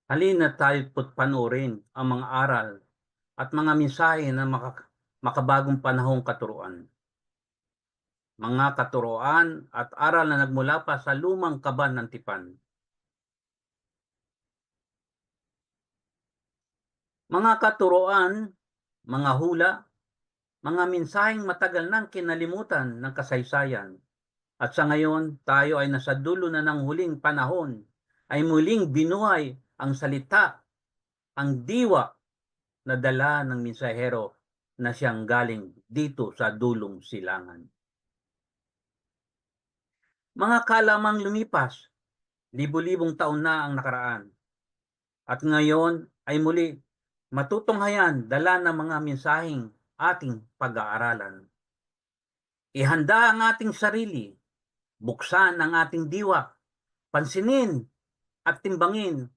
Halina tayo't panoorin ang mga aral at mga mensahe ng makabagong panahong katuruan. Mga katuruan at aral na nagmula pa sa lumang kaban ng tipan. Mga katuruan, mga hula, mga mensaheng matagal nang kinalimutan ng kasaysayan. At sa ngayon, tayo ay nasa dulo na ng huling panahon, ay muling binuhay ang salita, ang diwa na dala ng mensahero na siyang galing dito sa dulong silangan. Mga kalamang lumipas, libu-libong taon na ang nakaraan. At ngayon ay muli matutunghayan dala ng mga mensaheng ating pag-aaralan. Ihanda ang ating sarili, buksan ang ating diwa, pansinin at timbangin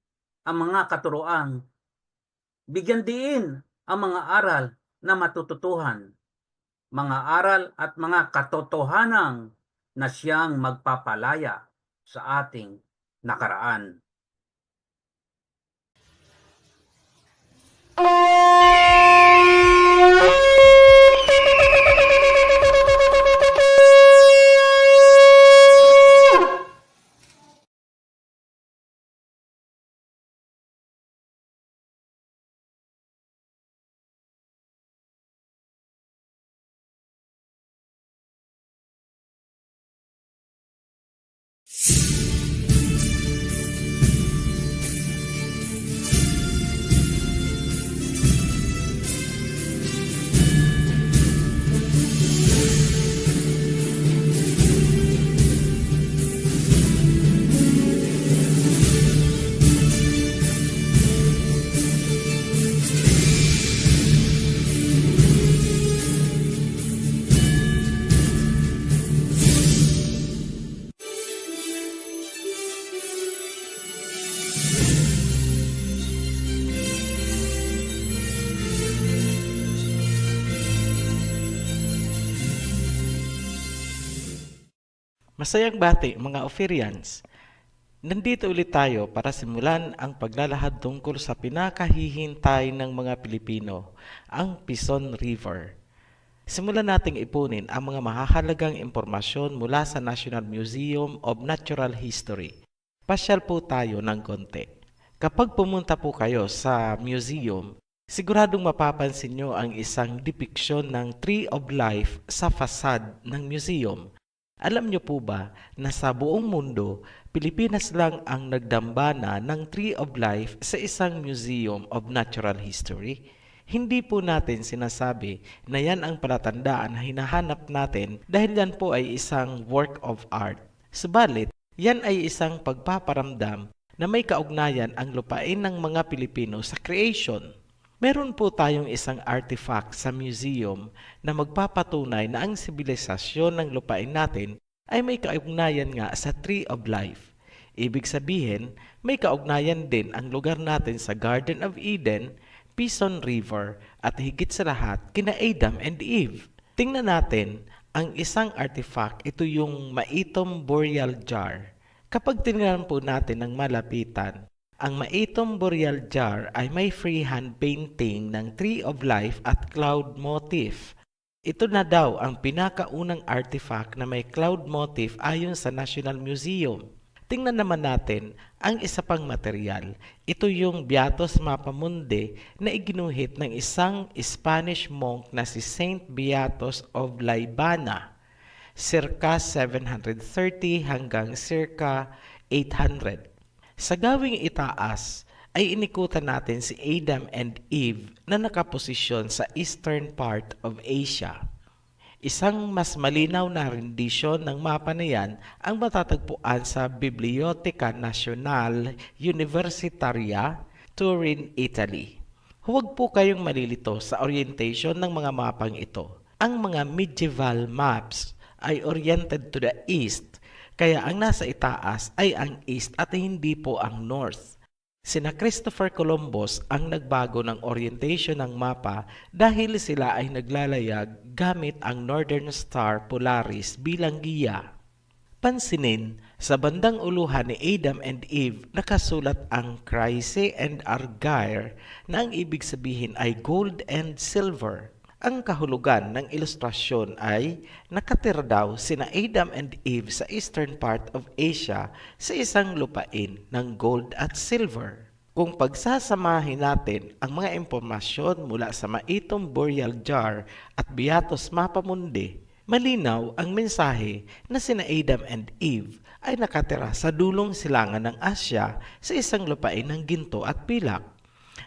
ang mga katuroang, bigyan diin ang mga aral na matututuhan, mga aral at mga katotohanang na siyang magpapalaya sa ating nakaraan. Masayang bati mga Ophirians! Nandito ulit tayo para simulan ang paglalahad tungkol sa pinakahihintay ng mga Pilipino, ang Pison River. Simulan nating ipunin ang mga mahahalagang impormasyon mula sa National Museum of Natural History. Pasyal po tayo ng konti. Kapag pumunta po kayo sa museum, siguradong mapapansin nyo ang isang depiction ng Tree of Life sa facade ng museum. Alam nyo po ba na sa buong mundo, Pilipinas lang ang nagdambana ng Tree of Life sa isang Museum of Natural History? Hindi po natin sinasabi na yan ang palatandaan na hinahanap natin dahil yan po ay isang work of art. Subalit, yan ay isang pagpaparamdam na may kaugnayan ang lupain ng mga Pilipino sa creation. Meron po tayong isang artifact sa museum na magpapatunay na ang sibilisasyon ng lupain natin ay may kaugnayan nga sa Tree of Life. Ibig sabihin, may kaugnayan din ang lugar natin sa Garden of Eden, Pison River at higit sa lahat kina Adam and Eve. Tingnan natin ang isang artifact, ito yung maitom burial jar. Kapag tingnan po natin ng malapitan, ang maitom burial jar ay may freehand painting ng Tree of Life at cloud motif. Ito na daw ang pinakaunang artifact na may cloud motif ayon sa National Museum. Tingnan naman natin ang isa pang material. Ito yung Beatus Mapamundi na iginuhit ng isang Spanish monk na si Saint Beatus of Laibana, circa 730 hanggang circa 800. Sa gawing itaas ay inikutan natin si Adam and Eve na nakaposisyon sa eastern part of Asia. Isang mas malinaw na rendisyon ng mapa na yan ang matatagpuan sa Biblioteca Nazionale Universitaria, Turin, Italy. Huwag po kayong malilito sa orientation ng mga mapang ito. Ang mga medieval maps ay oriented to the east, kaya ang nasa itaas ay ang east at hindi po ang north. Sina Christopher Columbus ang nagbago ng orientation ng mapa dahil sila ay naglalayag gamit ang Northern Star Polaris bilang giya. Pansinin, sa bandang uluhan ni Adam and Eve nakasulat ang Chryse and Argyre na ang ibig sabihin ay gold and silver. Ang kahulugan ng ilustrasyon ay nakatira daw sina Adam and Eve sa eastern part of Asia sa isang lupain ng gold at silver. Kung pagsasamahin natin ang mga impormasyon mula sa Maitong Burial Jar at Beatus Mapamundi, malinaw ang mensahe na sina Adam and Eve ay nakatira sa dulong silangan ng Asya sa isang lupain ng ginto at pilak.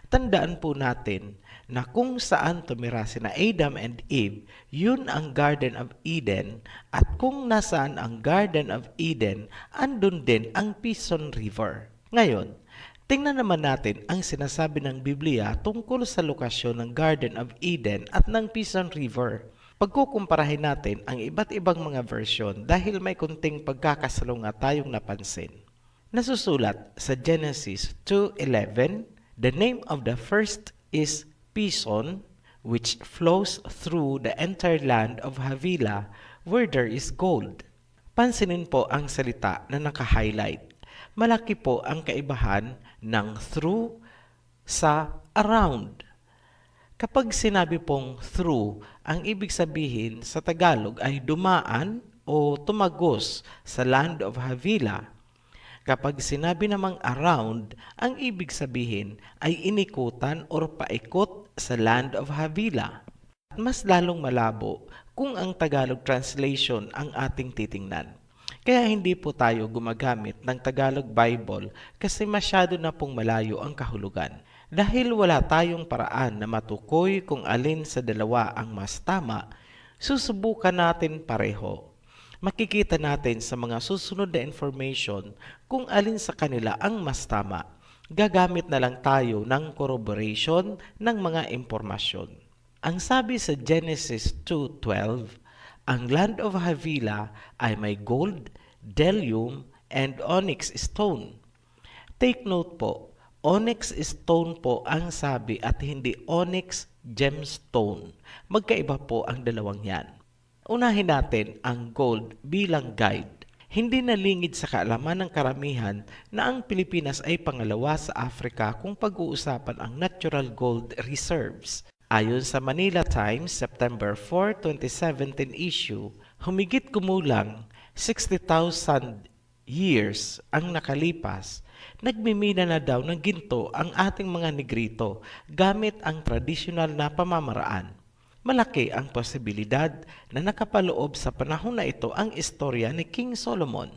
Tandaan po natin na kung saan tumira sina Adam and Eve, yun ang Garden of Eden, at kung nasaan ang Garden of Eden, andun din ang Pison River. Ngayon, tingnan naman natin ang sinasabi ng Biblia tungkol sa lokasyon ng Garden of Eden at ng Pison River. Pagkukumparahin natin ang iba't ibang mga version dahil may kunting pagkakasalunga tayong napansin. Nasusulat sa Genesis 2:11, the name of the first is Pison, which flows through the entire land of Havilah, where there is gold. Pansinin po ang salita na naka-highlight. Malaki po ang kaibahan ng through sa around. Kapag sinabi pong through, ang ibig sabihin sa Tagalog ay dumaan o tumagos sa land of Havilah. Kapag sinabi namang around, ang ibig sabihin ay inikutan o paikot sa land of Havilah. At mas lalong malabo kung ang Tagalog translation ang ating titingnan. Kaya hindi po tayo gumagamit ng Tagalog Bible kasi masyado na pong malayo ang kahulugan. Dahil wala tayong paraan na matukoy kung alin sa dalawa ang mas tama, susubukan natin pareho. Makikita natin sa mga susunod na information kung alin sa kanila ang mas tama. Gagamit na lang tayo ng corroboration ng mga impormasyon. Ang sabi sa Genesis 2:12, ang land of Havilah ay may gold, bdellium, and onyx stone. Take note po, onyx stone po ang sabi at hindi onyx gemstone. Magkaiba po ang dalawang yan. Unahin natin ang gold bilang guide. Hindi nalingid sa kaalaman ng karamihan na ang Pilipinas ay pangalawa sa Africa kung pag-uusapan ang natural gold reserves. Ayon sa Manila Times, September 4, 2017 issue, humigit kumulang 60,000 years ang nakalipas, nagmimina na daw ng ginto ang ating mga Negrito gamit ang tradisyonal na pamamaraan. Malaki ang posibilidad na nakapaloob sa panahon na ito ang istorya ni King Solomon.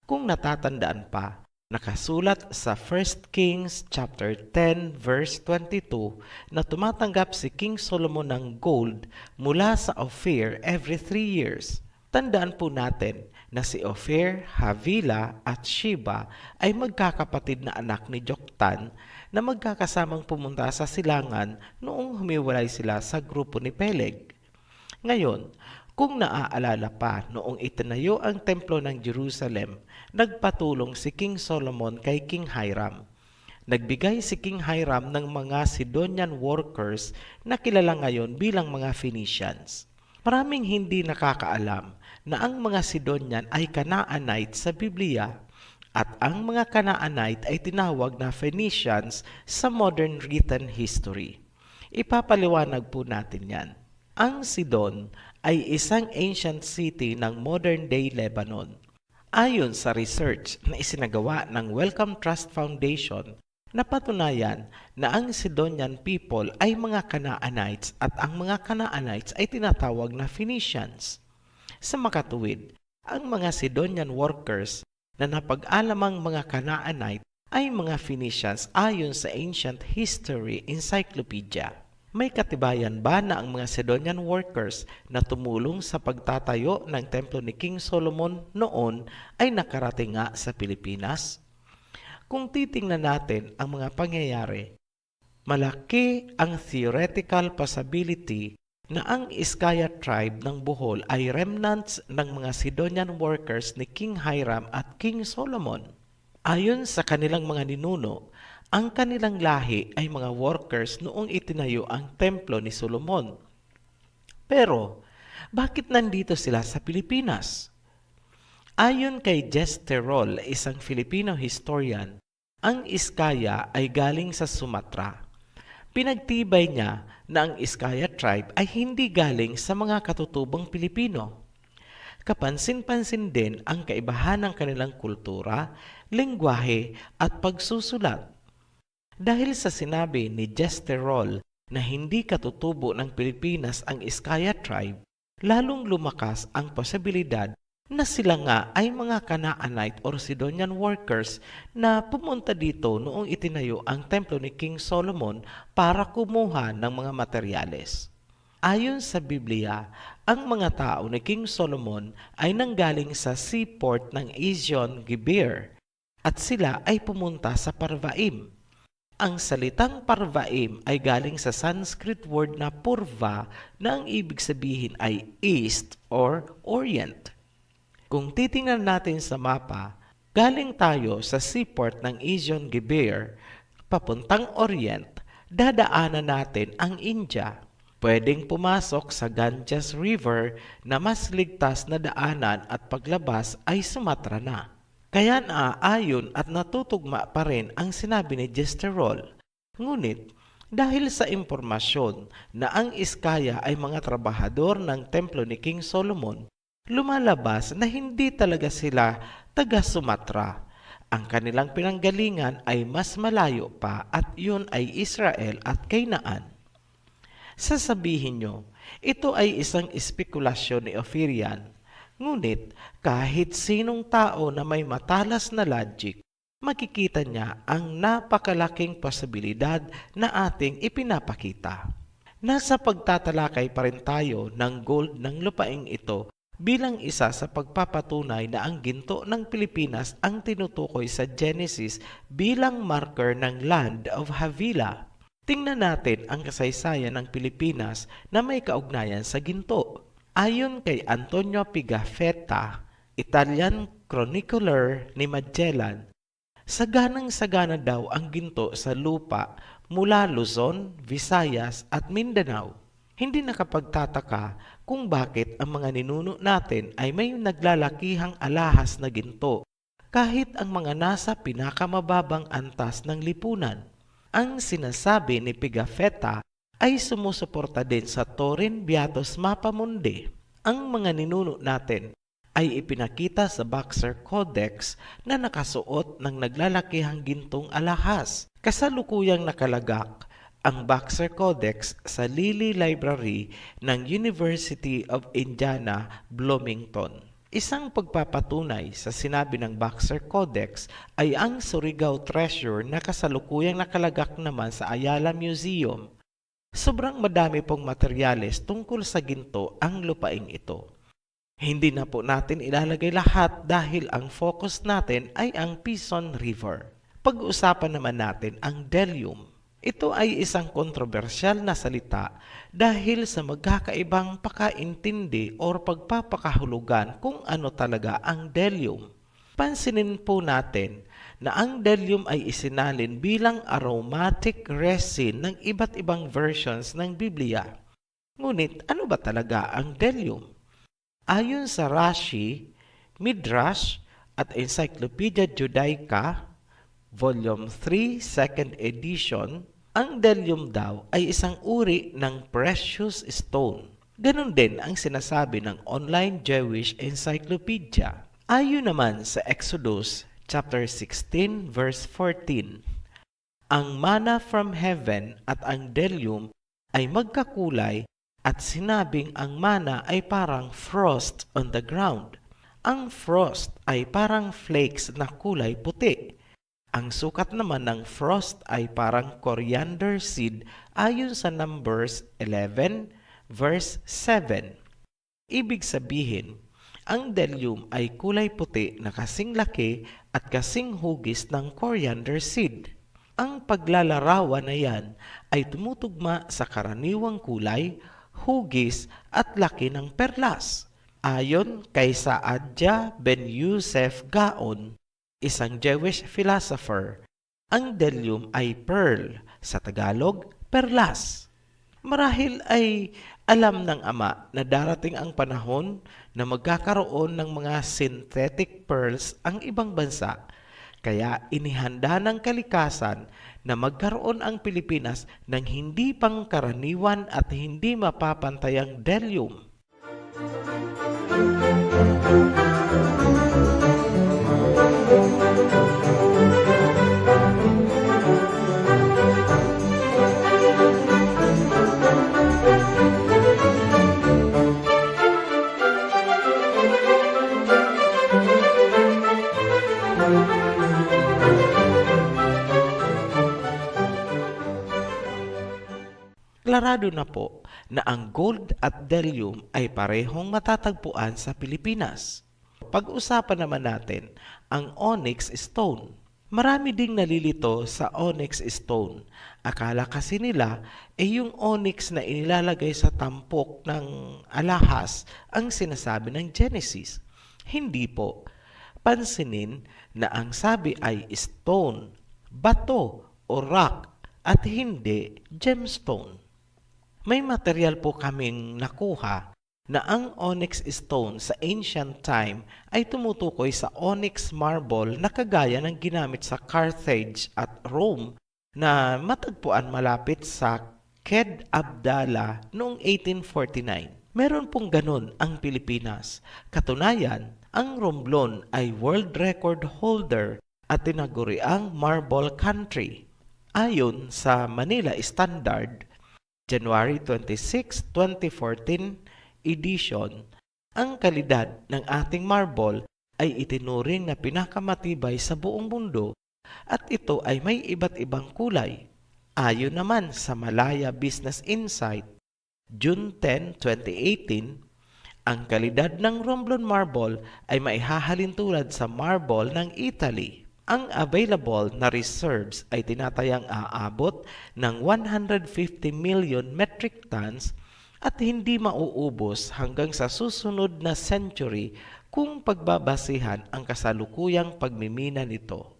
Kung natatandaan pa, nakasulat sa 1 Kings chapter 10 verse 22 na tumatanggap si King Solomon ng gold mula sa Ophir every 3 years. Tandaan po natin na si Ophir, Havilah at Sheba ay magkakapatid na anak ni Joktan na magkakasamang pumunta sa silangan noong humiwalay sila sa grupo ni Peleg. Ngayon, kung naaalala pa noong itinayo ang templo ng Jerusalem, nagpatulong si King Solomon kay King Hiram. Nagbigay si King Hiram ng mga Sidonian workers na kilala ngayon bilang mga Phoenicians. Maraming hindi nakakaalam na ang mga Sidonian ay Canaanite sa Biblia at ang mga Canaanite ay tinawag na Phoenicians sa modern written history. Ipapaliwanag po natin yan. Ang Sidon ay isang ancient city ng modern-day Lebanon. Ayon sa research na isinagawa ng Wellcome Trust Foundation, napatunayan na ang Sidonian people ay mga Canaanites at ang mga Canaanites ay tinatawag na Phoenicians. Sa makatuwid, ang mga Sidonian workers na napag-alamang mga Canaanite ay mga Phoenicians ayon sa Ancient History Encyclopedia. May katibayan ba na ang mga Sidonian workers na tumulong sa pagtatayo ng templo ni King Solomon noon ay nakarating nga sa Pilipinas? Kung titingnan natin ang mga pangyayari, malaki ang theoretical possibility na ang Iskaya tribe ng Bohol ay remnants ng mga Sidonian workers ni King Hiram at King Solomon. Ayon sa kanilang mga ninuno, ang kanilang lahi ay mga workers noong itinayo ang templo ni Solomon. Pero, Bakit nandito sila sa Pilipinas? Ayon kay Jess Terol, isang Filipino historian, ang Iskaya ay galing sa Sumatra. Pinagtibay niya na ang Iskaya tribe ay hindi galing sa mga katutubong Pilipino. Kapansin-pansin din ang kaibahan ng kanilang kultura, lengguwahe at pagsusulat. Dahil sa sinabi ni Jess Terol na hindi katutubo ng Pilipinas ang Iskaya tribe, lalong lumakas ang posibilidad na sila nga ay mga Canaanite or Sidonian workers na pumunta dito noong itinayo ang templo ni King Solomon para kumuha ng mga materyales. Ayon sa Biblia, ang mga tao ni King Solomon ay nanggaling sa seaport ng Ezion Geber at sila ay pumunta sa Parvaim. Ang salitang Parvaim ay galing sa Sanskrit word na Purva na ang ibig sabihin ay East or Orient. Kung titingnan natin sa mapa, galing tayo sa seaport ng Ezion Geber, papuntang Orient, dadaanan natin ang India. Pwedeng pumasok sa Ganges River na mas ligtas na daanan at paglabas ay Sumatra na. Kaya naaayon at natutugma pa rin ang sinabi ni Jesterol. Ngunit, dahil sa impormasyon na ang Iskaya ay mga trabahador ng templo ni King Solomon, lumalabas na hindi talaga sila taga Sumatra. Ang kanilang pinanggalingan ay mas malayo pa at yun ay Israel at Canaan. Sasabihin nyo, ito ay isang espekulasyon ni Ophirian. Ngunit kahit sinong tao na may matalas na logic, makikita niya ang napakalaking posibilidad na ating ipinapakita. Nasa pagtatalakay pa rin tayo ng gold ng lupaing ito bilang isa sa pagpapatunay na ang ginto ng Pilipinas ang tinutukoy sa Genesis bilang marker ng Land of Havilah. Tingnan natin ang kasaysayan ng Pilipinas na may kaugnayan sa ginto. Ayon kay Antonio Pigafetta, Italian chronicler ni Magellan, saganang-sagana daw ang ginto sa lupa mula Luzon, Visayas at Mindanao. Hindi nakapagtataka kung bakit ang mga ninuno natin ay may naglalakihang alahas na ginto kahit ang mga nasa pinakamababang antas ng lipunan. Ang sinasabi ni Pigafetta ay sumusuporta din sa Torin Beatus Mapamundi. Ang mga ninuno natin ay ipinakita sa Boxer Codex na nakasuot ng naglalakihang gintong alahas. Kasalukuyang nakalagak ang Boxer Codex sa Lilly Library ng University of Indiana, Bloomington. Isang pagpapatunay sa sinabi ng Boxer Codex ay ang Surigao Treasure na kasalukuyang nakalagak naman sa Ayala Museum. Sobrang madami pong materyales tungkol sa ginto ang lupaing ito. Hindi na po natin ilalagay lahat dahil ang focus natin ay ang Pison River. Pag-uusapan naman natin ang Delium. Ito ay isang kontrobersyal na salita dahil sa magkakaibang pakaintindi o pagpapakahulugan kung ano talaga ang Delium. Pansinin po natin na ang Delium ay isinalin bilang aromatic resin ng iba't ibang versions ng Biblia. Ngunit ano ba talaga ang Delium? Ayon sa Rashi, Midrash at Encyclopedia Judaica, Volume 3, 2nd edition, ang Delium daw ay isang uri ng precious stone. Ganon din ang sinasabi ng online Jewish Encyclopedia. Ayon naman sa Exodus chapter 16 verse 14, ang manna from heaven at ang Delium ay magkakulay at sinabing ang manna ay parang frost on the ground. Ang frost ay parang flakes na kulay puti. Ang sukat naman ng frost ay parang coriander seed ayon sa Numbers 11 verse 7. Ibig sabihin, ang Delium ay kulay puti na kasing laki at kasing hugis ng coriander seed. Ang paglalarawan na yan ay tumutugma sa karaniwang kulay, hugis at laki ng perlas. Ayon kay Saadia Ben Yosef Gaon, isang Jewish philosopher, ang Delium ay pearl, sa Tagalog, perlas. Marahil ay Alam ng Ama na darating ang panahon na magkakaroon ng mga synthetic pearls ang ibang bansa. Kaya inihanda ng kalikasan na magkaroon ang Pilipinas ng hindi pangkaraniwan at hindi mapapantayang delyum. Klarado na po na ang gold at delyum ay parehong matatagpuan sa Pilipinas. Pag-usapan naman natin ang onyx stone. Marami ding nalilito sa onyx stone. Akala kasi nila yung onyx na inilalagay sa tampok ng alahas ang sinasabi ng Genesis. Hindi po. Pansinin na ang sabi ay stone, bato o rock at hindi gemstone. May material po kaming nakuha na ang onyx stone sa ancient time ay tumutukoy sa onyx marble na kagaya ng ginamit sa Carthage at Rome na matagpuan malapit sa Ked Abdallah noong 1849. Meron pong ganun ang Pilipinas. Katunayan, ang Romblon ay world record holder at tinaguriang marble country. Ayon sa Manila Standard, January 26, 2014 edition, ang kalidad ng ating marble ay itinuring na pinakamatibay sa buong mundo at ito ay may iba't ibang kulay. Ayon naman sa Malaya Business Insight, June 10, 2018, ang kalidad ng Romblon marble ay maihahalin tulad sa marble ng Italy. Ang available na reserves ay tinatayang aabot ng 150 million metric tons at hindi mauubos hanggang sa susunod na century kung pagbabasihan ang kasalukuyang pagmimina nito.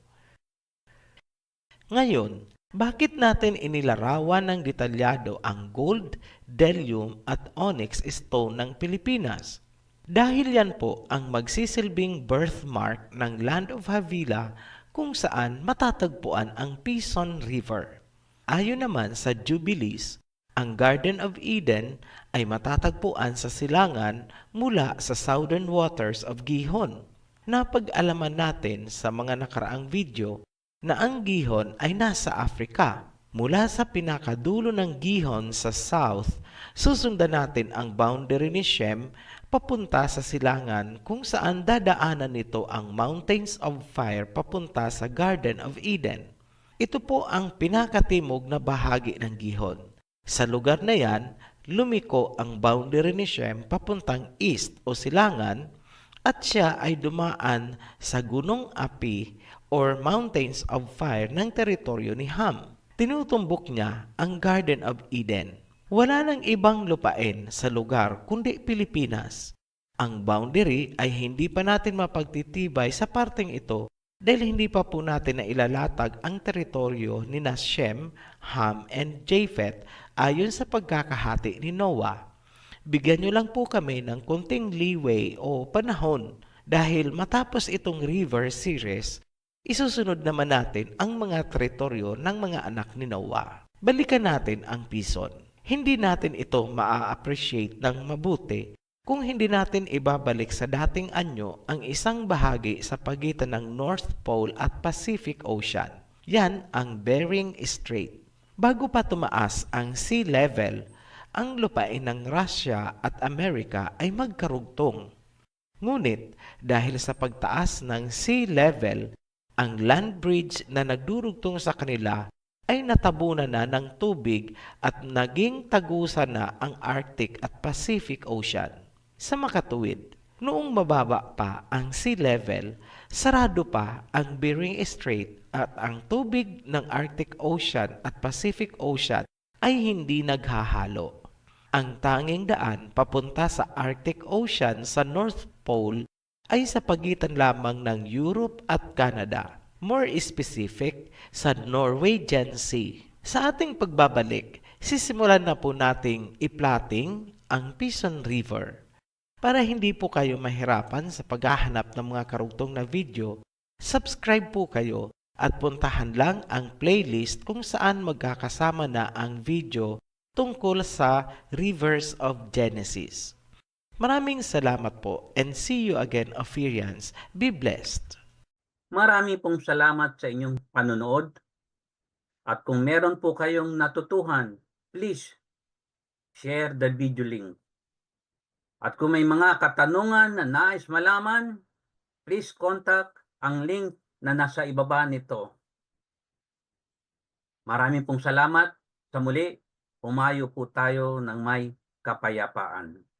Ngayon, bakit natin inilarawan ng detalyado ang gold, delyum at onyx stone ng Pilipinas? Dahil yan po ang magsisilbing birthmark ng Land of Havilah kung saan matatagpuan ang Pison River. Ayon naman sa Jubilees, ang Garden of Eden ay matatagpuan sa silangan mula sa southern waters of Gihon. Napag-alaman natin sa mga nakaraang video na ang Gihon ay nasa Africa. Mula sa pinakadulo ng Gihon sa south, susundan natin ang boundary ni Shem papunta sa silangan kung saan dadaanan nito ang Mountains of Fire papunta sa Garden of Eden. Ito po ang pinakatimog na bahagi ng Gihon. Sa lugar na yan, lumiko ang boundary ni Shem papuntang east o silangan at siya ay dumaan sa gunong api or Mountains of Fire ng teritoryo ni Ham. Tinutumbok niya ang Garden of Eden. Wala nang ibang lupain sa lugar kundi Pilipinas. Ang boundary ay hindi pa natin mapagtitibay sa parteng ito dahil hindi pa po natin na ilalatag ang teritoryo ni Shem, Ham, and Japheth ayon sa pagkakahati ni Noah. Bigyan nyo lang po kami ng konting leeway o panahon dahil matapos itong river series, isusunod naman natin ang mga teritoryo ng mga anak ni Noah. Balikan natin ang Pison. Hindi natin ito maa-appreciate ng mabuti kung hindi natin ibabalik sa dating anyo ang isang bahagi sa pagitan ng North Pole at Pacific Ocean. Yan ang Bering Strait. Bago pa tumaas ang sea level, ang lupain ng Russia at Amerika ay magkarugtong. Ngunit dahil sa pagtaas ng sea level, ang land bridge na nagdurugtong sa kanila ay natabunan na ng tubig at naging tagusan na ang Arctic at Pacific Ocean. Sa makatuwid, noong mababa pa ang sea level, sarado pa ang Bering Strait at ang tubig ng Arctic Ocean at Pacific Ocean ay hindi naghahalo. Ang tanging daan papunta sa Arctic Ocean sa North Pole ay sa pagitan lamang ng Europe at Canada. More specific, sa Norwegian Sea. Sa ating pagbabalik, sisimulan na po nating i-plotting ang Pison River. Para hindi po kayo mahirapan sa paghahanap ng mga karugtong na video, subscribe po kayo at puntahan lang ang playlist kung saan magkakasama na ang video tungkol sa Rivers of Genesis. Maraming salamat po and see you again, Ophirians. Be blessed. Marami pong salamat sa inyong panonood. At kung meron po kayong natutuhan, please share the video link. At kung may mga katanungan na nais malaman, please contact ang link na nasa ibaba nito. Maraming pong salamat. Sa muli, pumayo po tayo ng may kapayapaan.